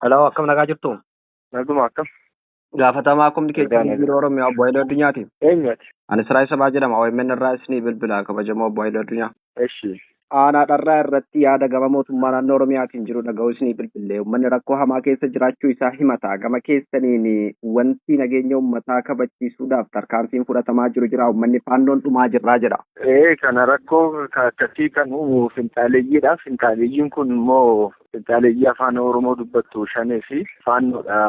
Hello, akkam nagaa jirtu? Naguma akkam. Gaafatamaa kominikeeshinii biiroo Oromiyaa obbo Hayilee Addunyaati. Eenyuati? Ani Siraay Sabaa jedhama. OMN irraa isinii bilbilaa kabajamoo obbo Hayilee Addunyaa. Eshi. Aanaa dharraa irratti yaada gama mootummaa naannoo Oromiyaatiin jiru dhaga'uu isinii bilbilee uummanni rakkoo hamaa keessa jiraachuu isaa himata. Gama keessaniin wanti nageenya uummataa kabachiisuudhaaf tarkaanfiin fudhatamaa jira. Uummanni faannoon dhumaa jirraa jedha. Kana rakkoo akkasii kan uumu finxaaleeyyiidha. Finxaaleeyyiin kun immoo finxaaleeyyii afaan Oromoo dubbattu shanee fi faannoodha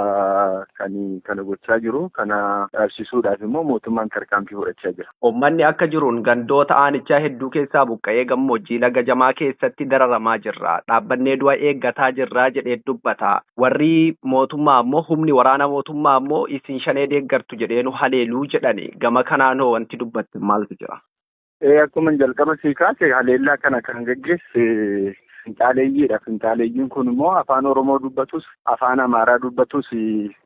kana gochaa jiru. Kana dhaabsisuudhaaf immoo mootummaan tarkaanfii fudhachaa jira. Uummanni akka jiruun gandoota aanichaa hedduu keessaa buqqa'ee gammoojjii laga jamaa keessatti dararamaa jirra. Dhaabbannee du'a eeggataa jirraa jedhee dubbata. Warri mootummaa ammoo humni waraana mootummaa ammoo isin shanee deeggartu jedhee nu haleeluu jedhani. Gama kanaanoo wanti dubbatte maaltu jira? Akkuma jalqaba sii kaase haleellaa kana kan gaggeesse finxaaleeyyiidha. Finxaaleeyyiin kun immoo afaan Oromoo dubbatus afaan Amaaraa dubbatus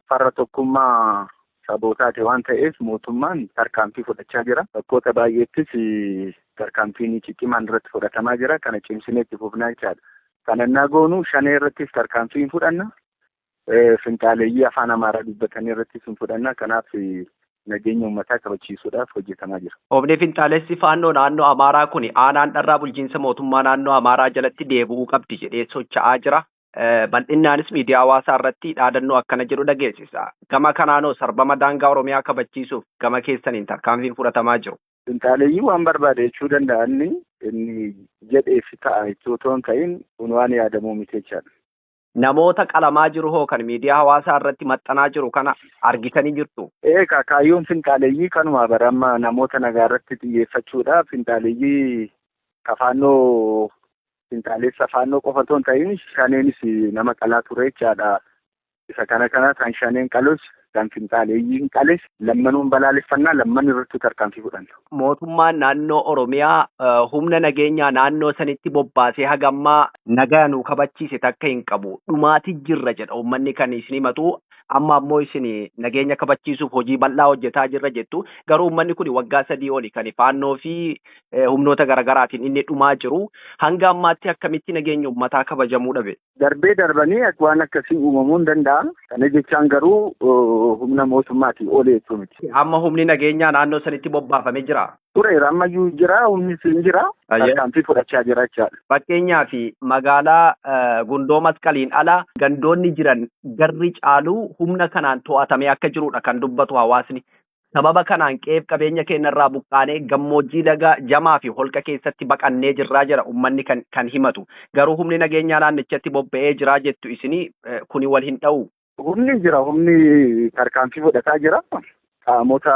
farra tokkummaa sabootaati waan ta'eef mootummaan tarkaanfii fudhachaa jira. Bakkoota baay'eettis tarkaanfiin ciccimaan irratti fudhatamaa jira. Kana cimsinee itti fufnaa jechaadha. Kana innaa goonu shanee irrattis tarkaanfii fudhanna. Finxaaleeyyii afaan Amaaraa dubbatanii irrattis fudhanna. Kanaaf nageenya uummataa kabachiisuudhaaf hojjetamaa jira. Obni Finxaalessi faannoo naannoo Amaaraa kun aanaan dharraa bulchiinsa mootummaa naannoo Amaaraa jalatti deebi'uu qabdi jedhee socho'aa jira. Bal'innaanis miidiyaa hawaasaa irratti dhaadannoo akkana jedhu dhageessisa. Gama kanaanoo sarbama daangaa Oromiyaa kabachiisuuf gama keessaniin tarkaanfiin fudhatamaa jiru. Finxaaleeyyii waan barbaade jechuu danda'an inni jedheef ta'a jechuu otoo hin ta'in kun waan yaadamuu miti jechaadha. Namoota qalamaa jiru hoo kan miidiyaa hawaasaa irratti maxxanaa jiru kana argitanii jirtu? Kaayyoon finxaaleeyyii kanuma baramma namoota nagaa irratti xiyyeeffachuudha. Finxaaleeyyii kafaannoo finxaaleessa faannoo qofa otoo hin ta'in shaneenis nama qalaa ture jechaadha. Isa kana kan shaneen qalus kan finxaaleeyyiin qales lammanuun balaaleffannaa lamman irratti tarkaanfii fudhanna. Mootummaan naannoo Oromiyaa humna nageenyaa naannoo sanitti bobbaasee hagammaa nagaa nu kabachiise takka hin qabu. Dhumaati jirra jedha uummanni kan isin himatu. Amma ammoo isin nageenya kabachiisuuf hojii bal'aa hojjetaa jirra jettu. Garuu uummanni kun waggaa 3 oli kan faannoo fi humnoota garaagaraatiin inni dhumaa jiru. Hanga ammaatti akkamitti nageenya uummataa kabajamuu dhabe? Darbee darbanii waan akkasii uumamuu hin danda'a. Kana jechaan garuu humna mootummaatii olee jechuu miti. Amma humni nageenyaa naannoo sanitti bobbaafamee jira. Tureera ammayyuu jira, humni siin jira. Tarkaanfii fudhachaa jira jechaadha. Fakkeenyaaf magaalaa Gundoo Masqaliin ala gandoonni jiran garri caaluu humna kanaan to'atamee akka jirudha kan dubbatu hawaasni. Sababa kanaan qe'ee qabeenya keenyarraa buqqaanee gammoojjii laga jamaa fi holqa keessatti baqannee jirraa jira uummanni kan himatu. Garuu humni nageenyaa naannichatti bobba'ee jiraa jettu isinii kuni wal hin dha'u. Humni jira, humni tarkaanfii fudhataa jira. Qaamota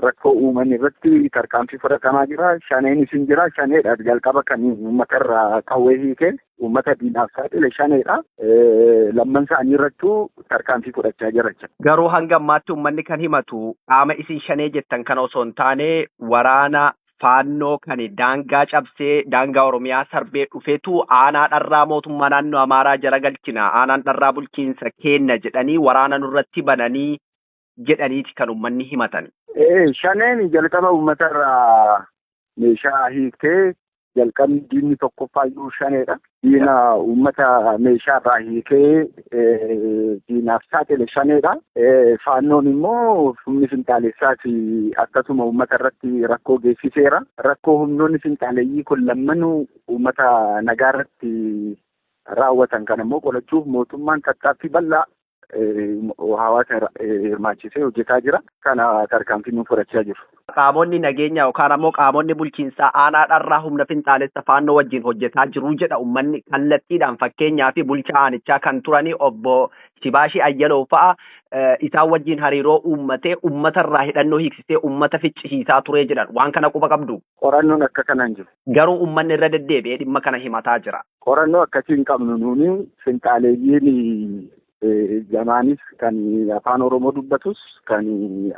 rakkoo uuman irratti tarkaanfii fudhatamaa jira. Shaneenis hin jira. Shaneedha jalqaba kan uummata irraa qawwee hiikee uummata diinaaf saaxile shaneedha. Lamman isaanii irrattuu tarkaanfii fudhachaa jira. Garuu hanga ammaatti uummanni kan himatu qaama isin shanee jettan kana osoo hin taane waraana faannoo kan daangaa cabsee daangaa Oromiyaa sarbee dhufeetu aanaa dharraa mootummaa naannoo Amaaraa jala galchina. Aanaan dharraa bulchiinsa kenna jedhanii waraana nurratti bananii jedhaniiti kan uummanni himatan. Shaneen jalqaba uummata irraa meeshaa hiiktee jalqabni diinni tokkoffaayyuu shaneedha. Diina uummata meeshaa irraa hiikee diinaaf saaxile shaneedha. Faannoon immoo humni finxaalessaati akkasuma uummata irratti rakkoo geessiseera. Rakkoo humnoonni finxaaleeyyii kun lammanuu uummata nagaa irratti raawwatan kan immoo qolachuuf mootummaan tattaaffii bal'aa hawaasa hirmaachisee hojjetaa jira. Kana tarkaanfii nu fudhachaa jiru. Qaamonni nageenyaa yookaan ammoo qaamonni bulchiinsaa aanaa dharraa humna finxaalessa faannoo wajjin hojjetaa jiru jedha uummanni kallattiidhaan. Fakkeenyaaf bulchaa aanichaa kan turani obbo Shibaashii Ayyaloo fa'a isaan wajjin hariiroo uummatee uummatarraa hidhannoo hiiksisee uummata ficcisiisaa ture jedhan. Waan kana quba qabdu? Qorannoon akka kanaan jiru. Garuu uummanni irra deddeebi'ee dhimma kana himataa jira. Qorannoo akkasii hin qabnu nuuni finxaaleeyyiin jamaanis kan afaan Oromoo dubbatus kan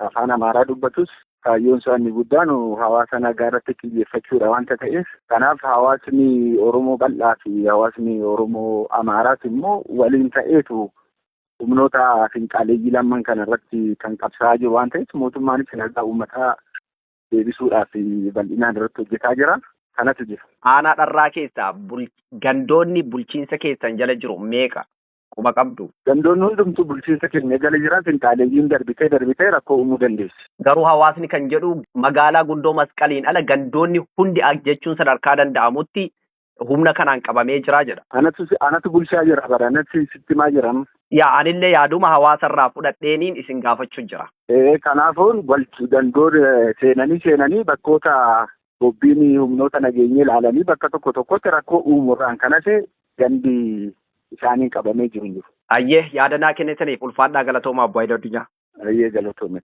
afaan Amaaraa dubbatus kaayyoon isaanii guddaan hawaasa nagaa irratti xiyyeeffachuudha waanta ta'eef kanaaf hawaasni Oromoo bal'aa fi hawaasni Oromoo Amaaraas immoo waliin ta'eetu humnoota finxaaleeyyii lamman kana irratti kan qabsaa'aa jiru waan ta'eef mootummaanis nagaa uummataa deebisuudhaaf bal'inaan irratti hojjetaa jira. Kanatu jira. Aanaa dharraa keessaa gandoonni bulchiinsa keessan jala jiru meeqa? quba qabdu. Gandoonni hundumtuu bulchiinsa keenya jala jiran finxaaleeyyiin darbitee rakkoo uumuu dandeessi. Garuu hawaasni kan jedhu magaalaa gundoo masqaliin ala gandoonni hundi jechuun sadarkaa danda'amutti humna kanaan qabamee jira jedha. Anatu bulchaa jira bara anatti sittimaa jiran. Anillee yaaduma hawaasarraa fudhadheeniin isin gaafachuu jira. Kanaafuu gandoon seenanii bakkoota bobbiin humnoota nageenya ilaalanii bakka tokkotti rakkoo uumuurraan kanas gandi isaanii qabamee jiru. Ayyee yaadanaa kennitaniif ulfaadhaa galatoomaa Abbo Haayiluu Addunyaa. Ayyee galatoome.